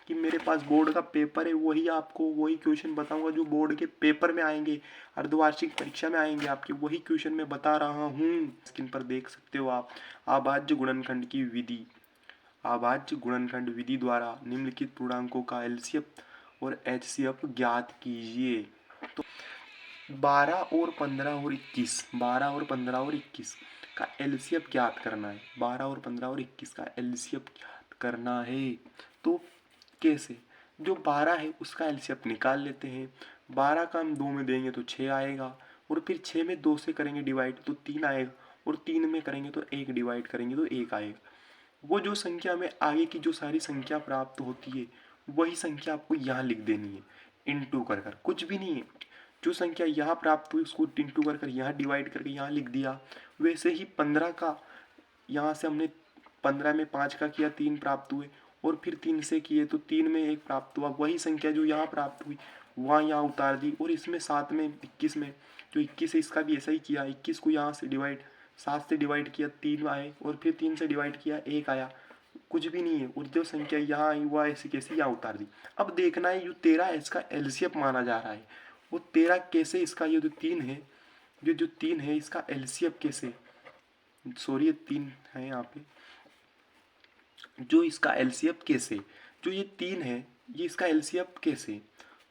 कि मेरे पास बोर्ड का पेपर है, वही क्वेश्चन बताऊंगा जो बोर्ड के पेपर में आएंगे, अर्धवार्षिक परीक्षा में आएंगे आपके, वही क्वेश्चन मैं बता रहा हूँ। स्क्रीन पर देख सकते हो आप। अभाज्य गुणनखंड की विधि। अभाज्य गुणनखंड विधि द्वारा निम्नलिखित पूर्णांकों का एलसीएम और एचसीएफ ज्ञात कीजिए। तो 12 और 15 और 21, 12 और 15 और 21 का एलसीएम ज्ञात करना है। 12 और 15 और 21 का एलसीएम ज्ञात करना है। तो कैसे? जो 12 है उसका एलसीएम निकाल लेते हैं। 12 का हम 2 में देंगे तो 6 आएगा, और फिर 6 में 2 से करेंगे डिवाइड तो 3 आएगा, और 3 में करेंगे तो 1 डिवाइड करेंगे तो 1 आएगा। वो जो संख्या हमें आगे की जो सारी संख्या प्राप्त होती है वही संख्या आपको यहाँ लिख देनी है, इंटू कर कर, कुछ भी नहीं है। जो संख्या यहाँ प्राप्त हुई उसको इंटू कर कर यहाँ डिवाइड करके यहाँ लिख दिया। वैसे ही 15 का यहाँ से हमने 15 में 5 का किया, 3 प्राप्त हुए, और फिर 3 से किए तो 3 में 1 प्राप्त हुआ। वही संख्या जो यहाँ प्राप्त हुई वहाँ यहाँ उतार दी। और इसमें 7 में 21 में जो 21 है इसका भी ऐसा ही किया। 21 को यहाँ से डिवाइड 7 से डिवाइड किया, 3 आए, और फिर 3 से डिवाइड किया, 1 आया। कुछ भी नहीं है। और जो संख्या यहाँ आई वह ऐसी कैसी यहाँ उतार दी। अब देखना है जो 13 है इसका एलसीएम माना जा रहा है, वो 13 कैसे, इसका ये जो 3 है, ये जो 3 है इसका एलसीएम कैसे, सॉरी ये 3 है यहाँ पे, जो इसका एलसीएम कैसे, जो ये 3 है ये इसका एलसीएम कैसे।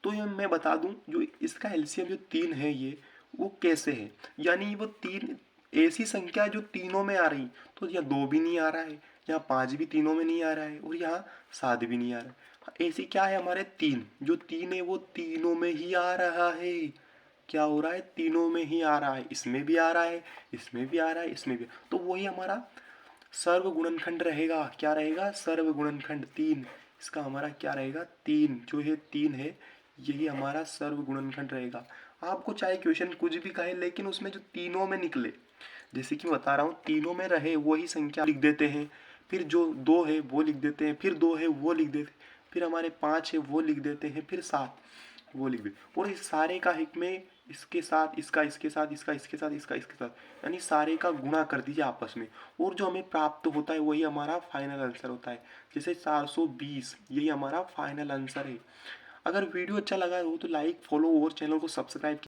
तो ये मैं बता दूं जो इसका एलसीएम जो 3 है ये वो कैसे है, यानी वो 3 ऐसी संख्या जो तीनों में आ रही। तो यहाँ 2 भी नहीं आ रहा है, यहाँ 5 भी तीनों में नहीं आ रहा है, और यहाँ 7 भी नहीं आ रहा है। ऐसी क्या है हमारे 3, जो 3 है वो तीनों में ही आ रहा है। क्या हो रहा है? तीनों में ही आ रहा है। इसमें भी आ रहा है, इसमें भी आ रहा है, इसमें भी। तो वही हमारा सर्व गुणनखंड रहेगा। क्या रहेगा? सर्व गुणनखंड 3। इसका हमारा क्या रहेगा? 3। जो ये 3 है यही हमारा सर्व गुणनखंड रहेगा। आपको चाहे क्वेश्चन कुछ भी कहे, लेकिन उसमें जो तीनों में निकले, जैसे कि बता रहा हूँ, तीनों में रहे वही संख्या लिख देते हैं। फिर जो 2 है वो लिख देते हैं, फिर 2 है वो लिख देते हैं, फिर हमारे 5 है वो लिख देते हैं, फिर 7 वो लिख देते। और इस सारे का हिक में इसके साथ, इसका इसके साथ, इसका इसके साथ, इसका इसके साथ, यानी सारे का गुणा कर दीजिए आपस में, और जो हमें प्राप्त होता है वही हमारा फाइनल आंसर होता है। जैसे 420 यही हमारा फाइनल आंसर है। अगर वीडियो अच्छा लगा हो तो लाइक, फॉलो और चैनल को सब्सक्राइब